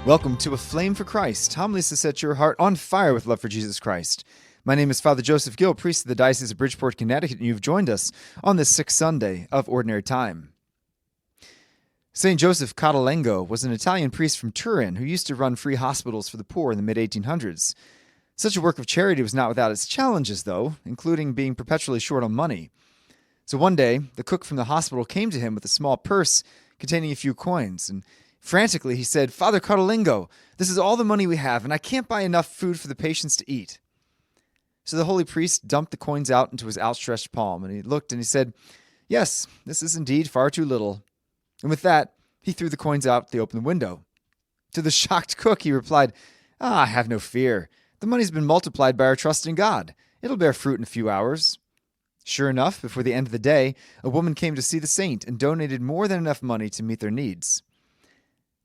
Welcome to Aflame for Christ, homilies to set your heart on fire with love for Jesus Christ. My name is Father Joseph Gill, priest of the Diocese of Bridgeport, Connecticut, and you've joined us on this sixth Sunday of Ordinary Time. St. Joseph Cottolengo was an Italian priest from Turin who used to run free hospitals for the poor in the mid-1800s. Such a work of charity was not without its challenges, though, including being perpetually short on money. So one day, the cook from the hospital came to him with a small purse containing a few coins, and frantically, he said, "Father Cottolengo, this is all the money we have, and I can't buy enough food for the patients to eat." So the holy priest dumped the coins out into his outstretched palm, and he looked and he said, "Yes, this is indeed far too little." And with that, he threw the coins out the open window. To the shocked cook, he replied, "Have no fear. The money's been multiplied by our trust in God. It'll bear fruit in a few hours." Sure enough, before the end of the day, a woman came to see the saint and donated more than enough money to meet their needs.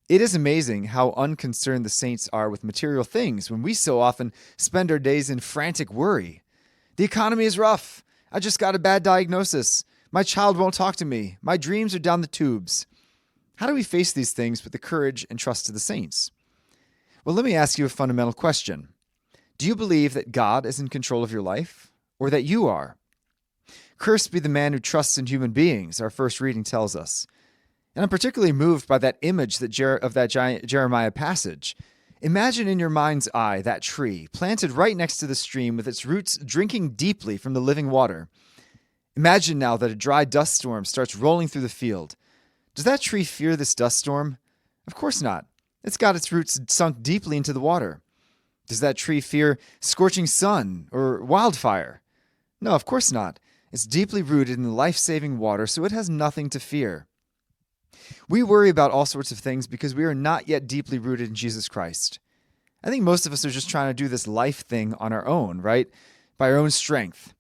It is amazing how unconcerned the saints are with material things when we so often spend our days in frantic worry. The economy is rough. I just got a bad diagnosis. My child won't talk to me. My dreams are down the tubes. How do we face these things with the courage and trust of the saints? Well, let me ask you a fundamental question. Do you believe that God is in control of your life, or that you are? Cursed be the man who trusts in human beings, our first reading tells us. And I'm particularly moved by that image of that Jeremiah passage. Imagine in your mind's eye that tree, planted right next to the stream with its roots drinking deeply from the living water. Imagine now that a dry dust storm starts rolling through the field. Does that tree fear this dust storm? Of course not. It's got its roots sunk deeply into the water. Does that tree fear scorching sun or wildfire? No, of course not. It's deeply rooted in the life-saving water, so it has nothing to fear. We worry about all sorts of things because we are not yet deeply rooted in Jesus Christ. I think most of us are just trying to do this life thing on our own, right? By our own strength.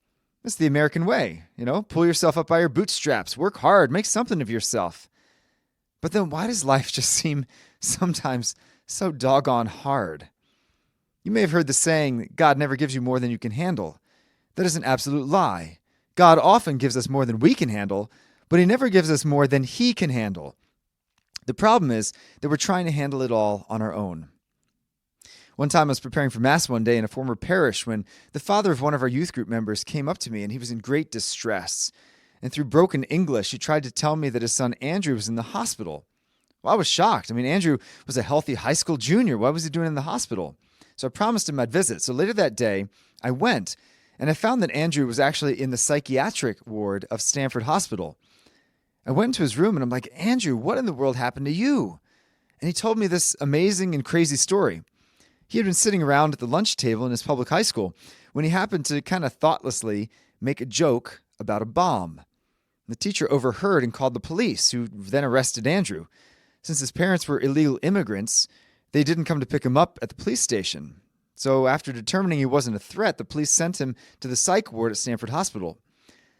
It's the American way, pull yourself up by your bootstraps, work hard, make something of yourself. But then why does life just seem sometimes so doggone hard? You may have heard the saying that God never gives you more than you can handle. That is an absolute lie. God often gives us more than we can handle, but he never gives us more than he can handle. The problem is that we're trying to handle it all on our own. One time I was preparing for Mass one day in a former parish when the father of one of our youth group members came up to me and he was in great distress. And through broken English, he tried to tell me that his son Andrew was in the hospital. Well, I was shocked. Andrew was a healthy high school junior. What was he doing in the hospital? So I promised him I'd visit. So later that day, I went, and I found that Andrew was actually in the psychiatric ward of Stanford Hospital. I went into his room and I'm like, "Andrew, what in the world happened to you?" And he told me this amazing and crazy story. He had been sitting around at the lunch table in his public high school when he happened to kind of thoughtlessly make a joke about a bomb. The teacher overheard and called the police, who then arrested Andrew. Since his parents were illegal immigrants, they didn't come to pick him up at the police station. So after determining he wasn't a threat, the police sent him to the psych ward at Stanford Hospital.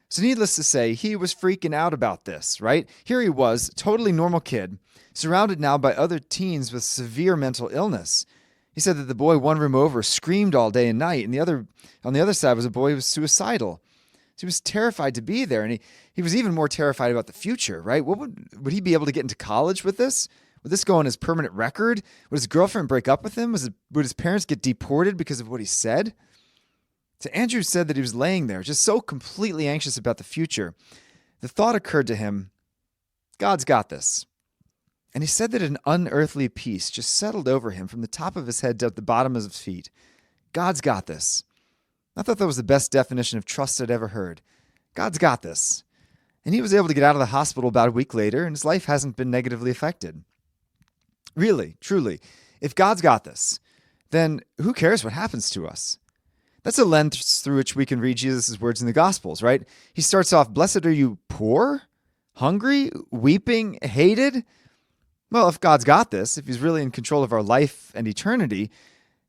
So needless to say, he was freaking out about this, right? Here he was, totally normal kid, surrounded now by other teens with severe mental illness. He said that the boy one room over screamed all day and night, and on the other side was a boy who was suicidal. So he was terrified to be there, and he was even more terrified about the future, right? Would he be able to get into college with this? Would this go on his permanent record? Would his girlfriend break up with him? Would his parents get deported because of what he said? So Andrew said that he was laying there, just so completely anxious about the future. The thought occurred to him, God's got this. And he said that an unearthly peace just settled over him from the top of his head to the bottom of his feet. God's got this. I thought that was the best definition of trust I'd ever heard. God's got this. And he was able to get out of the hospital about a week later, and his life hasn't been negatively affected. Really, truly, if God's got this, then who cares what happens to us? That's a lens through which we can read Jesus' words in the Gospels, right? He starts off, "Blessed are you poor, hungry, weeping, hated." Well, if God's got this, if he's really in control of our life and eternity,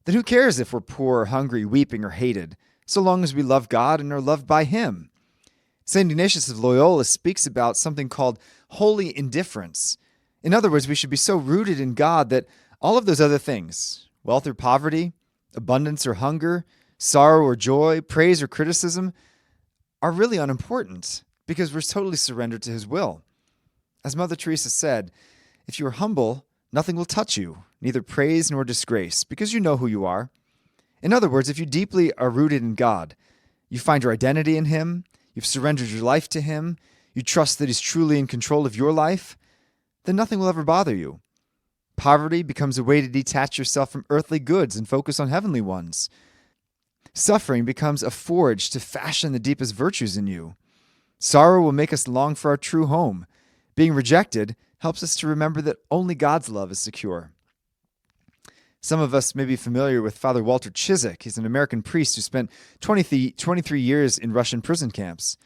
then who cares if we're poor, hungry, weeping, or hated, so long as we love God and are loved by him? St. Ignatius of Loyola speaks about something called holy indifference. In other words, we should be so rooted in God that all of those other things, wealth or poverty, abundance or hunger, sorrow or joy, praise or criticism, are really unimportant because we're totally surrendered to his will. As Mother Teresa said, if you are humble, nothing will touch you, neither praise nor disgrace, because you know who you are. In other words, if you deeply are rooted in God, you find your identity in Him, you've surrendered your life to Him, you trust that He's truly in control of your life, then nothing will ever bother you. Poverty becomes a way to detach yourself from earthly goods and focus on heavenly ones. Suffering becomes a forge to fashion the deepest virtues in you. Sorrow will make us long for our true home. Being rejected helps us to remember that only God's love is secure. Some of us may be familiar with Father Walter Chisek. He's an American priest who spent 23 years in Russian prison camps.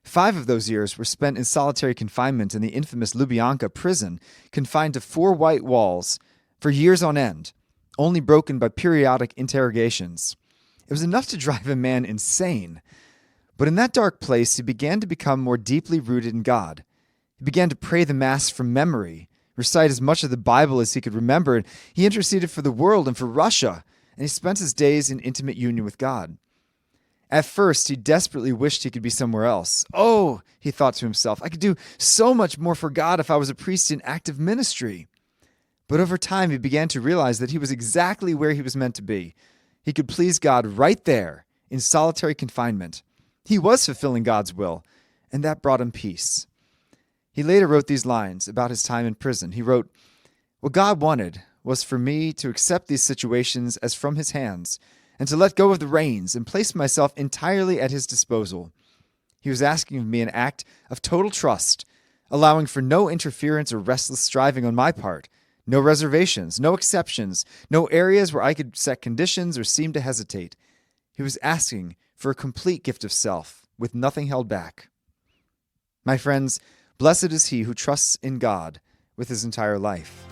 5 of those years were spent in solitary confinement in the infamous Lubyanka prison, confined to 4 white walls for years on end, only broken by periodic interrogations. It was enough to drive a man insane. But in that dark place, he began to become more deeply rooted in God. He began to pray the Mass from memory, recite as much of the Bible as he could remember, and he interceded for the world and for Russia, and he spent his days in intimate union with God. At first, he desperately wished he could be somewhere else. Oh, he thought to himself, I could do so much more for God if I was a priest in active ministry. But over time, he began to realize that he was exactly where he was meant to be. He could please God right there, in solitary confinement. He was fulfilling God's will, and that brought him peace. He later wrote these lines about his time in prison. He wrote, "What God wanted was for me to accept these situations as from His hands, and to let go of the reins and place myself entirely at His disposal. He was asking of me an act of total trust, allowing for no interference or restless striving on my part, no reservations, no exceptions, no areas where I could set conditions or seem to hesitate. He was asking for a complete gift of self, with nothing held back." My friends, blessed is he who trusts in God with his entire life.